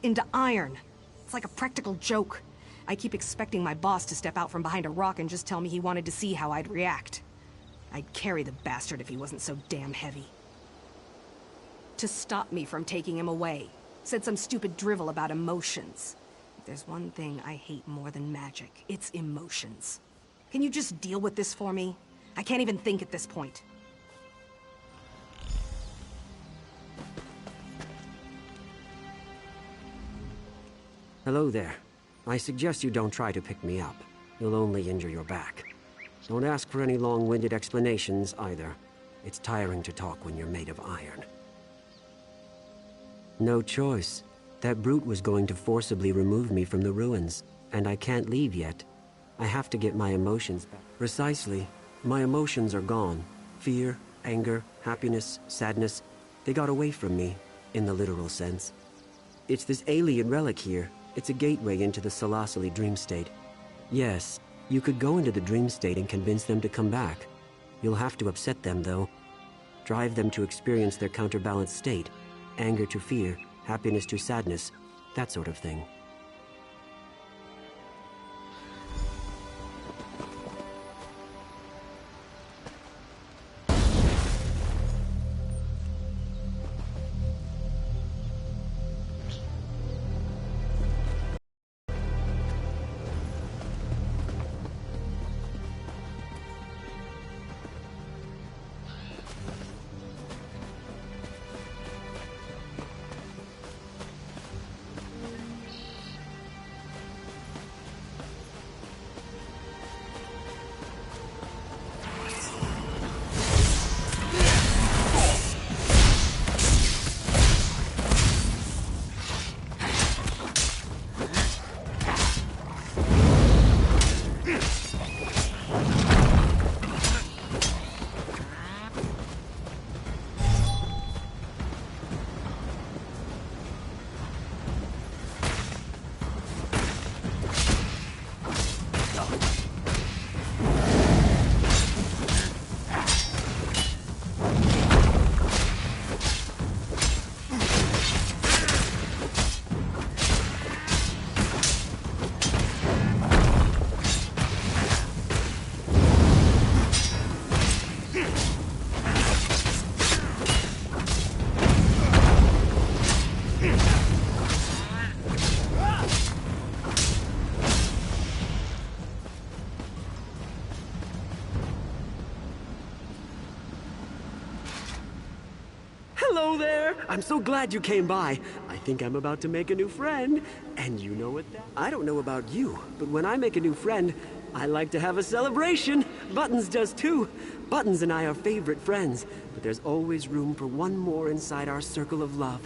into iron. It's like a practical joke. I keep expecting my boss to step out from behind a rock and just tell me he wanted to see how I'd react. I'd carry the bastard if he wasn't so damn heavy. To stop me from taking him away. Said some stupid drivel about emotions. If there's one thing I hate more than magic, it's emotions. Can you just deal with this for me? I can't even think at this point. Hello there. I suggest you don't try to pick me up. You'll only injure your back. Don't ask for any long-winded explanations, either. It's tiring to talk when you're made of iron. No choice. That brute was going to forcibly remove me from the ruins, and I can't leave yet. I have to get my emotions back. Precisely. My emotions are gone. Fear, anger, happiness, sadness. They got away from me, in the literal sense. It's this alien relic here. It's a gateway into the Salasili dream state. Yes, you could go into the dream state and convince them to come back. You'll have to upset them, though. Drive them to experience their counterbalanced state. Anger to fear, happiness to sadness, that sort of thing. Hello there! I'm so glad you came by. I think I'm about to make a new friend. And you know what that... I don't know about you, but when I make a new friend, I like to have a celebration. Buttons does too. Buttons and I are favorite friends, but there's always room for one more inside our circle of love.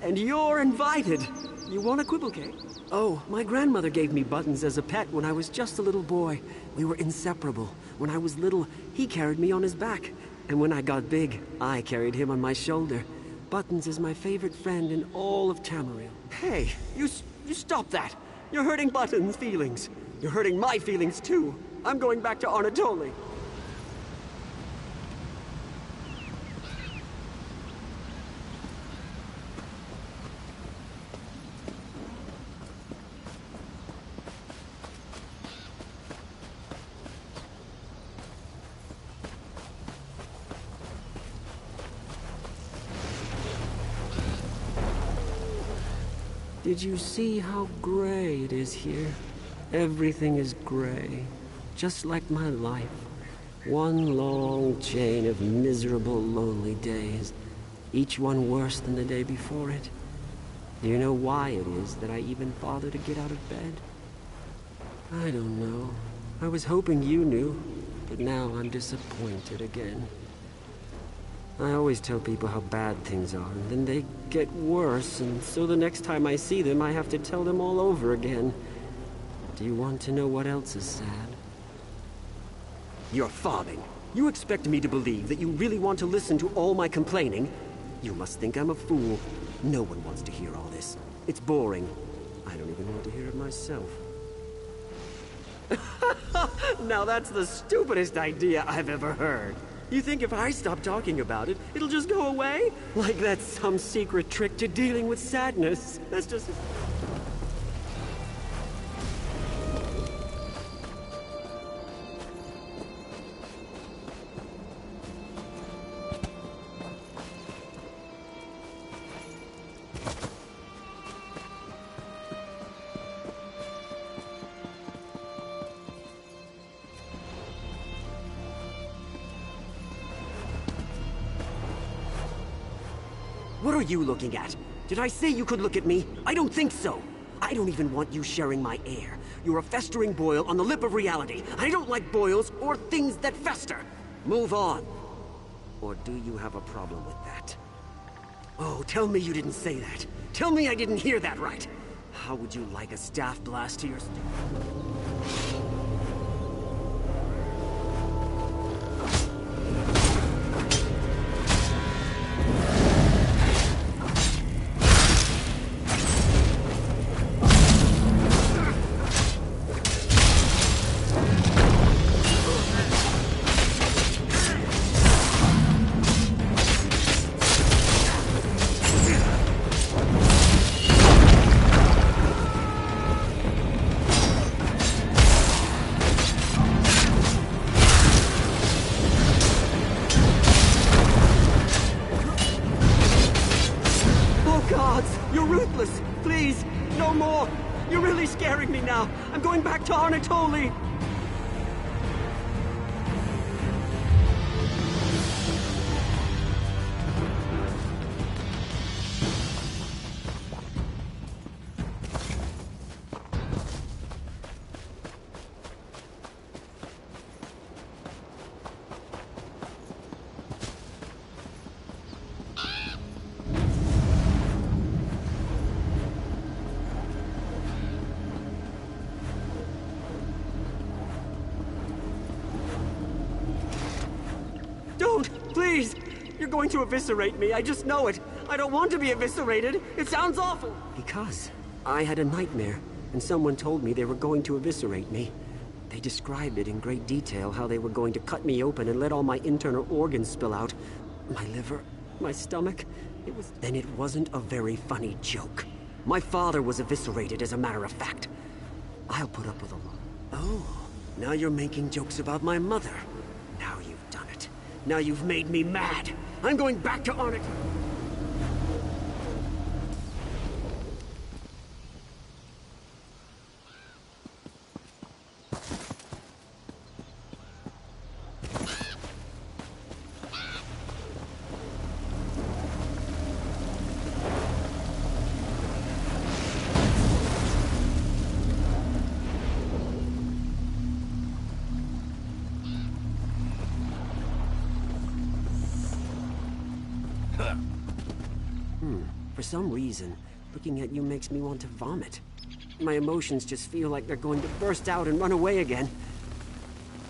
And you're invited! You want a quibble cake? Oh, my grandmother gave me Buttons as a pet when I was just a little boy. We were inseparable. When I was little, he carried me on his back. And when I got big, I carried him on my shoulder. Buttons is my favorite friend in all of Tamariel. Hey, you stop that! You're hurting Buttons' feelings. You're hurting my feelings too. I'm going back to Arnatoli. Did you see how gray it is here? Everything is gray, just like my life. One long chain of miserable, lonely days, each one worse than the day before it. Do you know why it is that I even bother to get out of bed? I don't know. I was hoping you knew, but now I'm disappointed again. I always tell people how bad things are, and then they get worse, and so the next time I see them, I have to tell them all over again. Do you want to know what else is sad? You're fabbing. You expect me to believe that you really want to listen to all my complaining? You must think I'm a fool. No one wants to hear all this. It's boring. I don't even want to hear it myself. Now that's the stupidest idea I've ever heard. You think if I stop talking about it, it'll just go away? Like that's some secret trick to dealing with sadness. That's just... What are you looking at? Did I say you could look at me? I don't think so. I don't even want you sharing my air. You're a festering boil on the lip of reality. I don't like boils or things that fester. Move on. Or do you have a problem with that? Oh, tell me you didn't say that. Tell me I didn't hear that right. How would you like a staff blast to your... You're ruthless! Please, no more! You're really scaring me now! I'm going back to Arnatoli! Don't! Please! You're going to eviscerate me, I just know it. I don't want to be eviscerated. It sounds awful. Because I had a nightmare, and someone told me they were going to eviscerate me. They described it in great detail, how they were going to cut me open and let all my internal organs spill out. My liver, my stomach. Then it wasn't a very funny joke. My father was eviscerated, as a matter of fact. I'll put up with a lot. Oh, now you're making jokes about my mother. Now you've done it. Now you've made me mad. I'm going back to Arnott. For some reason, looking at you makes me want to vomit. My emotions just feel like they're going to burst out and run away again.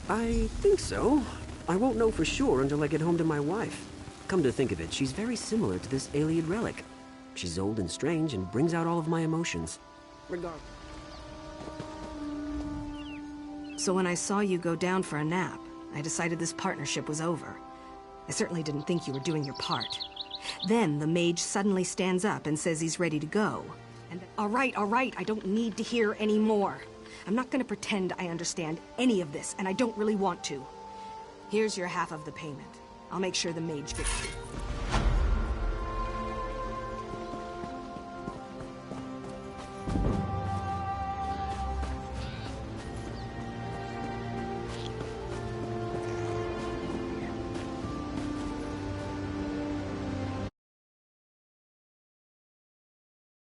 I think so. I won't know for sure until I get home to my wife. Come to think of it, she's very similar to this Ayleid relic. She's old and strange and brings out all of my emotions. Regardless. So when I saw you go down for a nap, I decided this partnership was over. I certainly didn't think you were doing your part. Then the mage suddenly stands up and says he's ready to go. And all right, I don't need to hear any more. I'm not gonna pretend I understand any of this, and I don't really want to. Here's your half of the payment. I'll make sure the mage gets you.